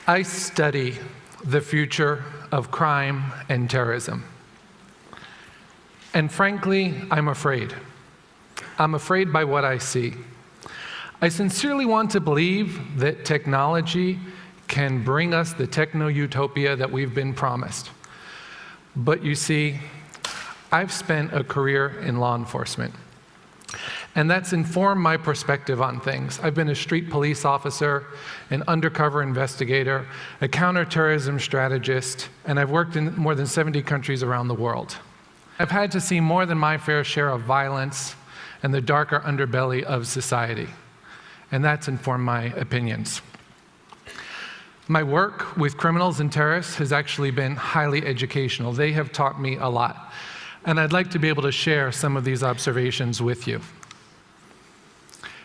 I study the future of crime and terrorism. And frankly, I'm afraid. I'm afraid by what I see. I sincerely want to believe that technology can bring us the techno-utopia that we've been promised. But you see, I've spent a career in law enforcement, and that's informed my perspective on things. I've been a street police officer, an undercover investigator, a counterterrorism strategist, and I've worked in more than 70 countries around the world. I've had to see more than my fair share of violence and the darker underbelly of society, and that's informed my opinions. My work with criminals and terrorists has actually been highly educational. They have taught me a lot, and I'd like to be able to share some of these observations with you.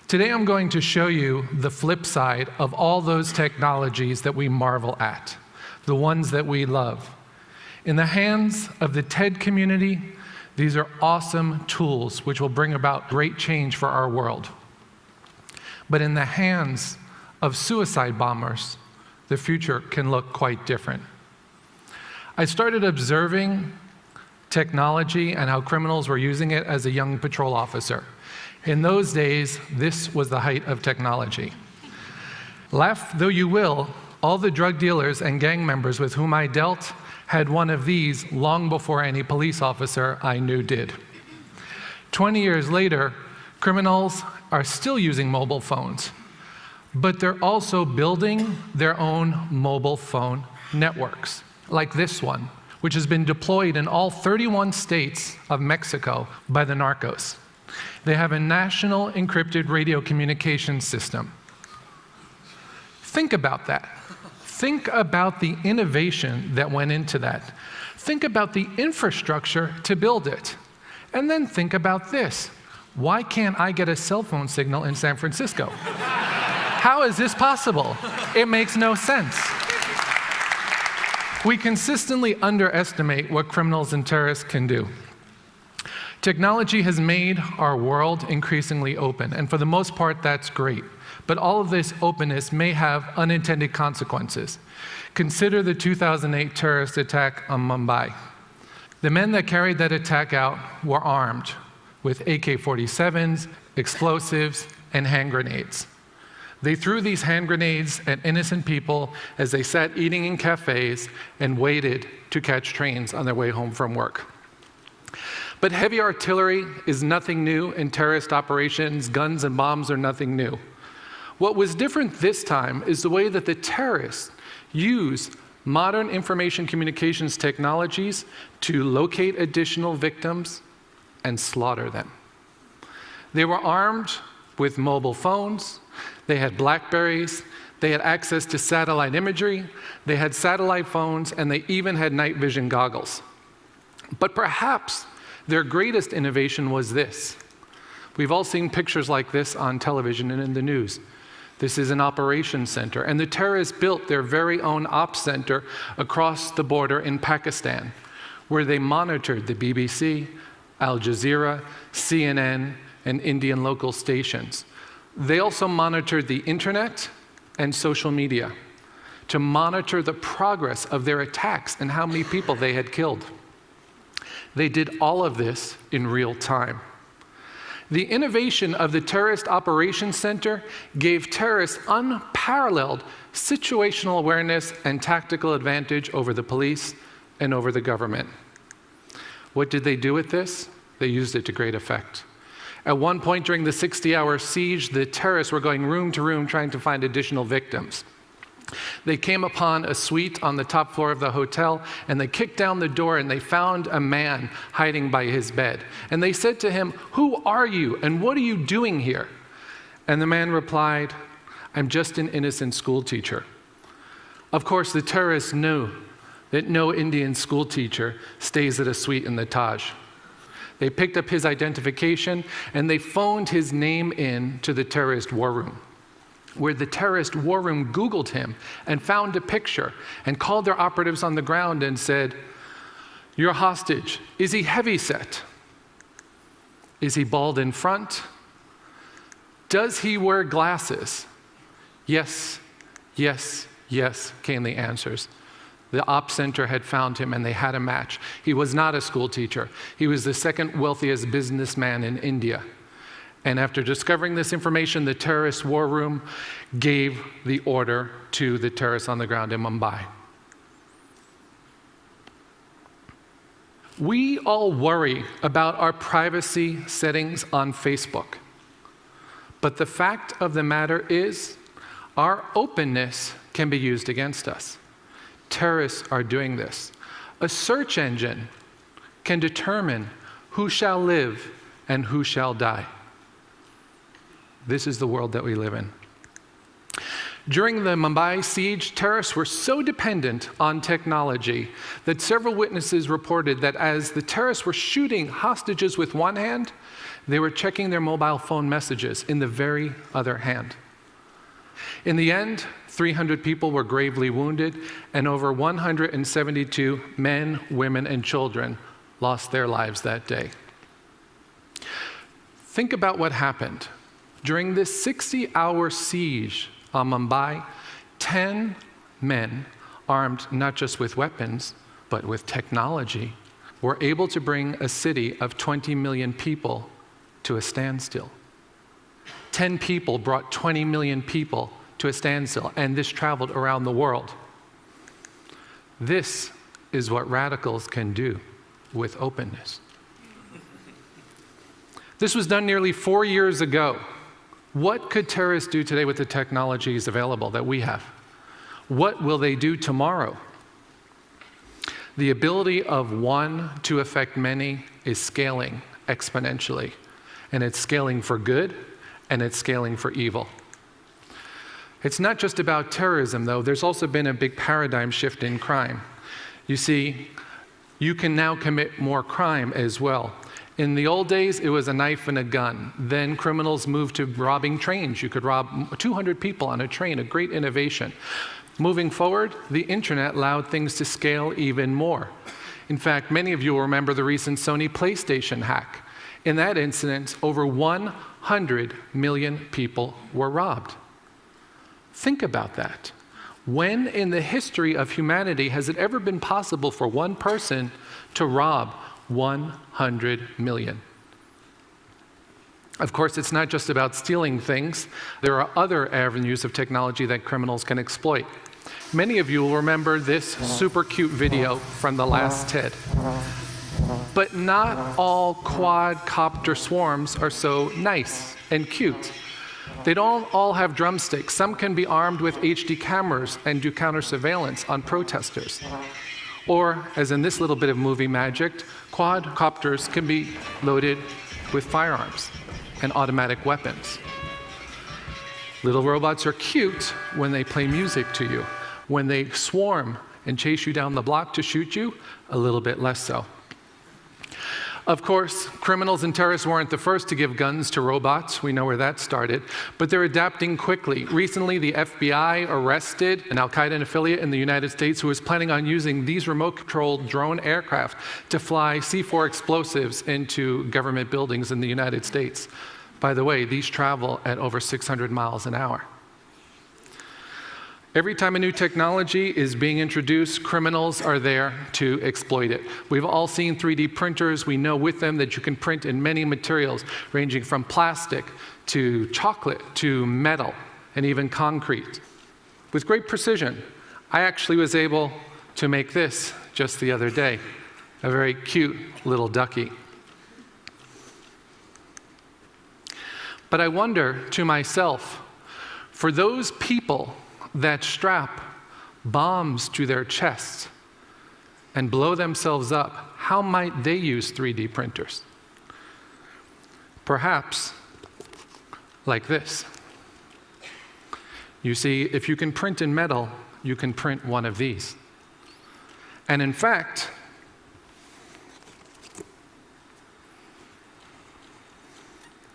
Today I'm going to show you the flip side of all those technologies that we marvel at, the ones that we love. In the hands of the TED community, these are awesome tools which will bring about great change for our world. But in the hands of suicide bombers, the future can look quite different. I started observing technology and how criminals were using it as a young patrol officer. In those days, this was the height of technology. Laugh though you will, all the drug dealers and gang members with whom I dealt had one of these long before any police officer I knew did. 20 years later, criminals are still using mobile phones, but they're also building their own mobile phone networks, like this one, which has been deployed in all 31 states of Mexico by the narcos. They have a national encrypted radio communications system. Think about that. Think about the innovation that went into that. Think about the infrastructure to build it. And then think about this. Why can't I get a cell phone signal in San Francisco? How is this possible? It makes no sense. We consistently underestimate what criminals and terrorists can do. Technology has made our world increasingly open, and for the most part, that's great. But all of this openness may have unintended consequences. Consider the 2008 terrorist attack on Mumbai. The men that carried that attack out were armed with AK-47s, explosives, and hand grenades. They threw these hand grenades at innocent people as they sat eating in cafes and waited to catch trains on their way home from work. But heavy artillery is nothing new in terrorist operations. Guns and bombs are nothing new. What was different this time is the way that the terrorists use modern information communications technologies to locate additional victims and slaughter them. They were armed with mobile phones, they had Blackberries, they had access to satellite imagery, they had satellite phones, and they even had night vision goggles. But perhaps their greatest innovation was this. We've all seen pictures like this on television and in the news. This is an operations center, and the terrorists built their very own ops center across the border in Pakistan, where they monitored the BBC, Al Jazeera, CNN, and Indian local stations. They also monitored the internet and social media to monitor the progress of their attacks and how many people they had killed. They did all of this in real time. The innovation of the Terrorist Operations Center gave terrorists unparalleled situational awareness and tactical advantage over the police and over the government. What did they do with this? They used it to great effect. At one point during the 60-hour siege, the terrorists were going room to room trying to find additional victims. They came upon a suite on the top floor of the hotel, and they kicked down the door, and they found a man hiding by his bed. And they said to him, "Who are you, and what are you doing here?" And the man replied, "I'm just an innocent school teacher." Of course, the terrorists knew that no Indian school teacher stays at a suite in the Taj. They picked up his identification, and they phoned his name in to the terrorist war room, where the terrorist war room Googled him and found a picture and called their operatives on the ground and said, "You're a hostage. Is he heavyset? Is he bald in front? Does he wear glasses? Yes, yes, Yes, came the answers. The op center had found him and they had a match. He was not a school teacher. He was the second wealthiest businessman in India. And after discovering this information, the terrorist war room gave the order to the terrorists on the ground in Mumbai. We all worry about our privacy settings on Facebook. But the fact of the matter is, our openness can be used against us. Terrorists are doing this. A search engine can determine who shall live and who shall die. This is the world that we live in. During the Mumbai siege, terrorists were so dependent on technology that several witnesses reported that as the terrorists were shooting hostages with one hand, they were checking their mobile phone messages in the very other hand. In the end, 300 people were gravely wounded, and over 172 men, women, and children lost their lives that day. Think about what happened. During this 60-hour siege on Mumbai, 10 men, armed not just with weapons, but with technology, were able to bring a city of 20 million people to a standstill. 10 people brought 20 million people to a standstill, and this traveled around the world. This is what radicals can do with openness. This was done nearly 4 years ago. What could terrorists do today with the technologies available that we have? What will they do tomorrow? The ability of one to affect many is scaling exponentially, and it's scaling for good, and it's scaling for evil. It's not just about terrorism, though. There's also been a big paradigm shift in crime. You see, you can now commit more crime as well. In the old days, it was a knife and a gun. Then criminals moved to robbing trains. You could rob 200 people on a train, a great innovation. Moving forward, the internet allowed things to scale even more. In fact, many of you will remember the recent Sony PlayStation hack. In that incident, over 100 million people were robbed. Think about that. When in the history of humanity has it ever been possible for one person to rob 100 million? Of course, it's not just about stealing things. There are other avenues of technology that criminals can exploit. Many of you will remember this super cute video from the last TED. But not all quadcopter swarms are so nice and cute. They don't all have drumsticks. Some can be armed with HD cameras and do counter surveillance on protesters. Or, as in this little bit of movie magic, quadcopters can be loaded with firearms and automatic weapons. Little robots are cute when they play music to you. When they swarm and chase you down the block to shoot you, a little bit less so. Of course, criminals and terrorists weren't the first to give guns to robots. We know where that started. But they're adapting quickly. Recently, the FBI arrested an al-Qaeda affiliate in the United States who was planning on using these remote-controlled drone aircraft to fly C4 explosives into government buildings in the United States. By the way, these travel at over 600 miles an hour. Every time a new technology is being introduced, criminals are there to exploit it. We've all seen 3D printers. We know with them that you can print in many materials, ranging from plastic to chocolate to metal and even concrete. With great precision, I actually was able to make this just the other day, a very cute little ducky. But I wonder to myself, for those people that strap bombs to their chests and blow themselves up, how might they use 3D printers? Perhaps like this. You see, if you can print in metal, you can print one of these. And in fact,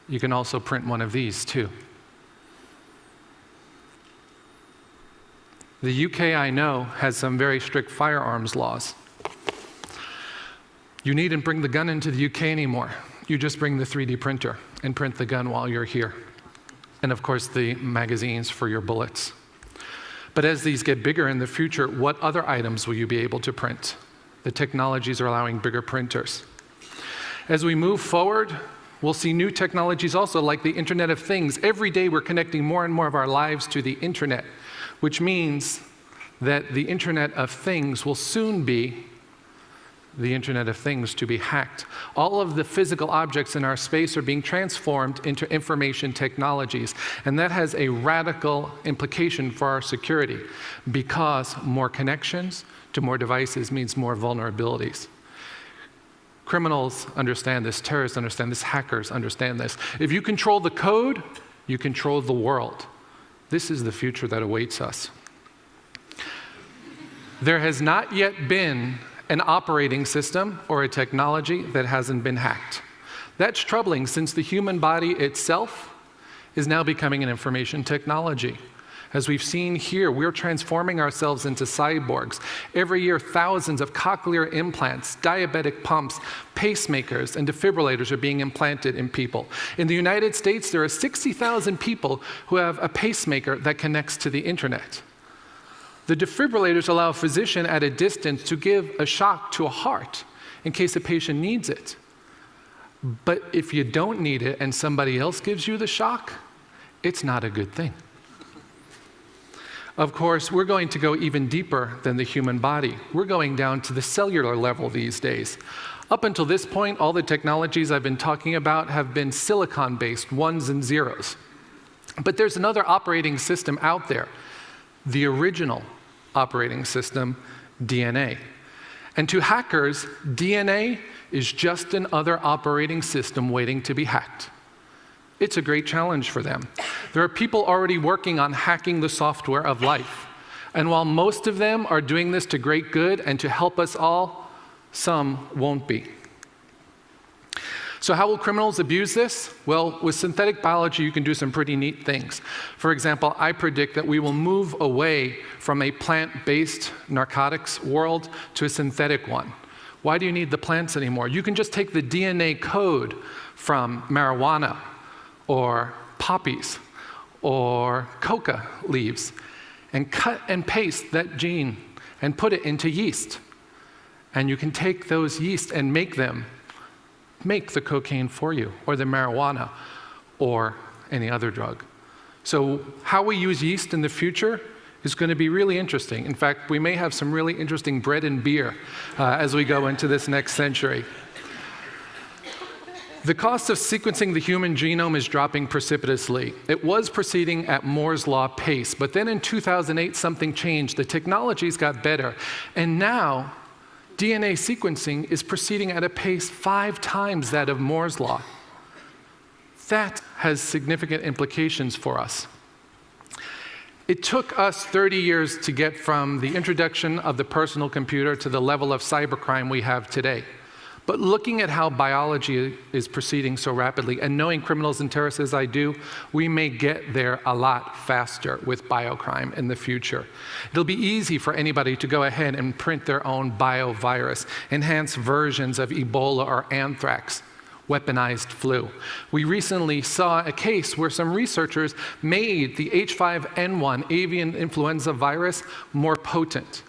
you can also print one of these too. The UK, I know, has some very strict firearms laws. You needn't bring the gun into the UK anymore. You just bring the 3D printer and print the gun while you're here. And of course, the magazines for your bullets. But as these get bigger in the future, what other items will you be able to print? The technologies are allowing bigger printers. As we move forward, we'll see new technologies also, like the Internet of Things. Every day we're connecting more and more of our lives to the Internet, which means that the Internet of Things will soon be the Internet of Things to be hacked. All of the physical objects in our space are being transformed into information technologies, and that has a radical implication for our security, because more connections to more devices means more vulnerabilities. Criminals understand this, terrorists understand this, hackers understand this. If you control the code, you control the world. This is the future that awaits us. There has not yet been an operating system or a technology that hasn't been hacked. That's troubling, since the human body itself is now becoming an information technology. As we've seen here, we're transforming ourselves into cyborgs. Every year, thousands of cochlear implants, diabetic pumps, pacemakers, and defibrillators are being implanted in people. In the United States, there are 60,000 people who have a pacemaker that connects to the internet. The defibrillators allow a physician at a distance to give a shock to a heart in case a patient needs it. But if you don't need it and somebody else gives you the shock, it's not a good thing. Of course, we're going to go even deeper than the human body. We're going down to the cellular level these days. Up until this point, all the technologies I've been talking about have been silicon-based, ones and zeros. But there's another operating system out there, the original operating system, DNA. And to hackers, DNA is just another operating system waiting to be hacked. It's a great challenge for them. There are people already working on hacking the software of life. And while most of them are doing this to great good and to help us all, some won't be. So how will criminals abuse this? Well, with synthetic biology, you can do some pretty neat things. For example, I predict that we will move away from a plant-based narcotics world to a synthetic one. Why do you need the plants anymore? You can just take the DNA code from marijuana or poppies or coca leaves and cut and paste that gene and put it into yeast. And you can take those yeast and make the cocaine for you, or the marijuana, or any other drug. So how we use yeast in the future is going to be really interesting. In fact, we may have some really interesting bread and beer as we go into this next century. The cost of sequencing the human genome is dropping precipitously. It was proceeding at Moore's Law pace, but then in 2008, something changed. The technologies got better, and now DNA sequencing is proceeding at a pace 5 times that of Moore's Law. That has significant implications for us. It took us 30 years to get from the introduction of the personal computer to the level of cybercrime we have today. But looking at how biology is proceeding so rapidly, and knowing criminals and terrorists as I do, we may get there a lot faster with biocrime in the future. It'll be easy for anybody to go ahead and print their own biovirus, enhanced versions of Ebola or anthrax, weaponized flu. We recently saw a case where some researchers made the H5N1 avian influenza virus more potent.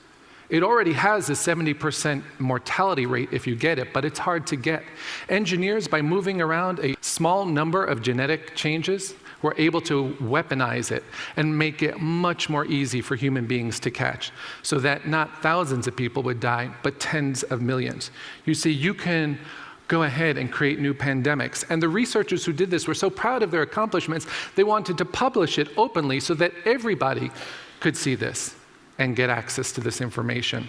It already has a 70% mortality rate if you get it, but it's hard to get. Engineers, by moving around a small number of genetic changes, were able to weaponize it and make it much more easy for human beings to catch, so that not thousands of people would die, but tens of millions. You see, you can go ahead and create new pandemics. And the researchers who did this were so proud of their accomplishments, they wanted to publish it openly so that everybody could see this and get access to this information.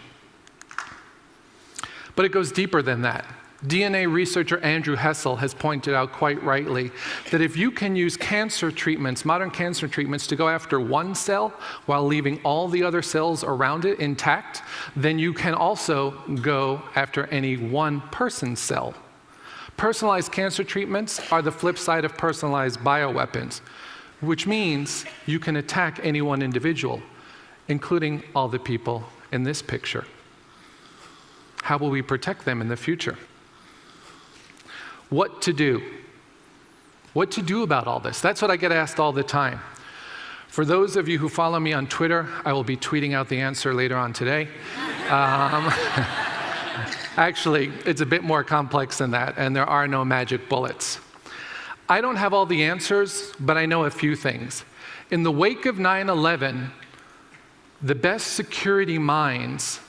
But it goes deeper than that. DNA researcher Andrew Hessel has pointed out quite rightly that if you can use cancer treatments, modern cancer treatments, to go after one cell while leaving all the other cells around it intact, then you can also go after any one person's cell. Personalized cancer treatments are the flip side of personalized bioweapons, which means you can attack any one individual, including all the people in this picture. How will we protect them in the future? What to do? What to do about all this? That's what I get asked all the time. For those of you who follow me on Twitter, I will be tweeting out the answer later on today. Actually, it's a bit more complex than that, and there are no magic bullets. I don't have all the answers, but I know a few things. In the wake of 9/11, the best security minds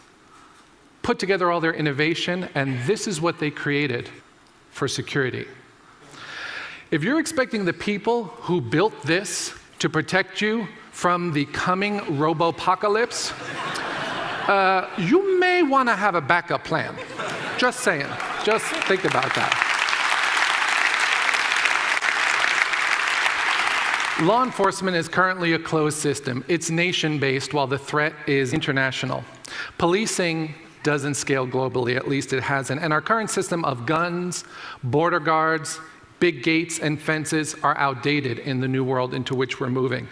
put together all their innovation, and this is what they created for security. If you're expecting the people who built this to protect you from the coming robo-apocalypse, you may want to have a backup plan. Just saying. Just think about that. Law enforcement is currently a closed system. It's nation-based while the threat is international. Policing doesn't scale globally, at least it hasn't. And our current system of guns, border guards, big gates, and fences are outdated in the new world into which we're moving.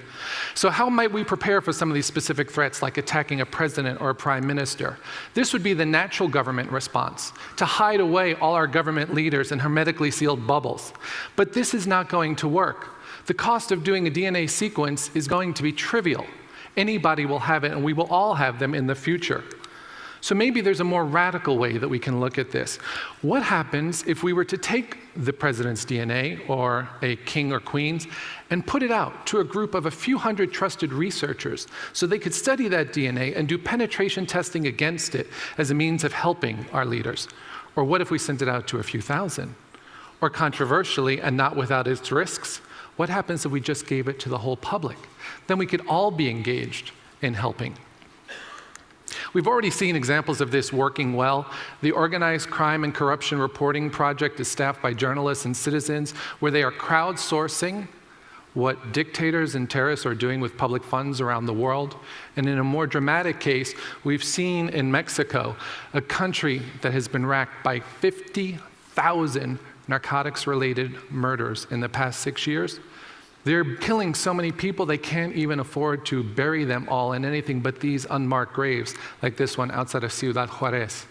So how might we prepare for some of these specific threats, like attacking a president or a prime minister? This would be the natural government response, to hide away all our government leaders in hermetically sealed bubbles. But this is not going to work. The cost of doing a DNA sequence is going to be trivial. Anybody will have it, and we will all have them in the future. So maybe there's a more radical way that we can look at this. What happens if we were to take the president's DNA, or a king or queen's, and put it out to a group of a few hundred trusted researchers so they could study that DNA and do penetration testing against it as a means of helping our leaders? Or what if we sent it out to a few thousand? Or controversially, and not without its risks, what happens if we just gave it to the whole public? Then we could all be engaged in helping. We've already seen examples of this working well. The Organized Crime and Corruption Reporting Project is staffed by journalists and citizens, where they are crowdsourcing what dictators and terrorists are doing with public funds around the world. And in a more dramatic case, we've seen in Mexico, a country that has been racked by 50,000 narcotics-related murders in the past 6 years. They're killing so many people they can't even afford to bury them all in anything but these unmarked graves, like this one outside of Ciudad Juarez.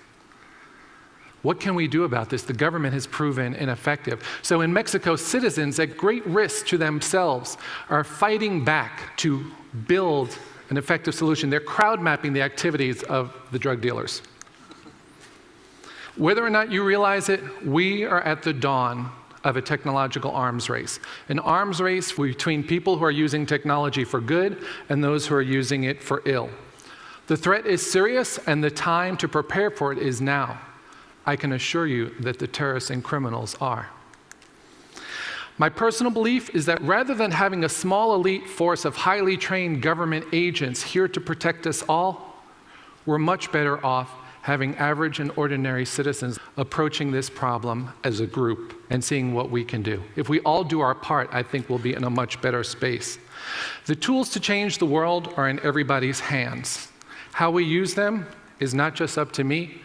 What can we do about this? The government has proven ineffective. So in Mexico, citizens at great risk to themselves are fighting back to build an effective solution. They're crowd mapping the activities of the drug dealers. Whether or not you realize it, we are at the dawn of a technological arms race. An arms race between people who are using technology for good and those who are using it for ill. The threat is serious, and the time to prepare for it is now. I can assure you that the terrorists and criminals are. My personal belief is that rather than having a small elite force of highly trained government agents here to protect us all, we're much better off having average and ordinary citizens approaching this problem as a group and seeing what we can do. If we all do our part, I think we'll be in a much better space. The tools to change the world are in everybody's hands. How we use them is not just up to me,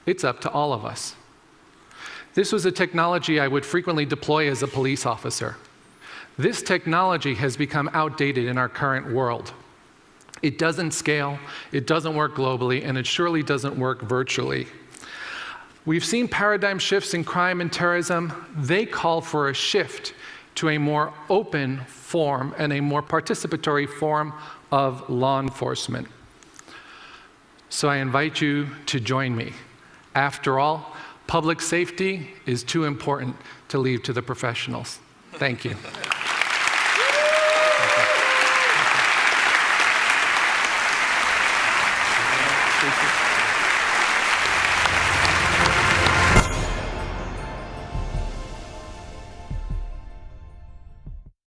it's up to all of us. This was a technology I would frequently deploy as a police officer. This technology has become outdated in our current world. It doesn't scale, it doesn't work globally, and it surely doesn't work virtually. We've seen paradigm shifts in crime and terrorism. They call for a shift to a more open form and a more participatory form of law enforcement. So I invite you to join me. After all, public safety is too important to leave to the professionals. Thank you.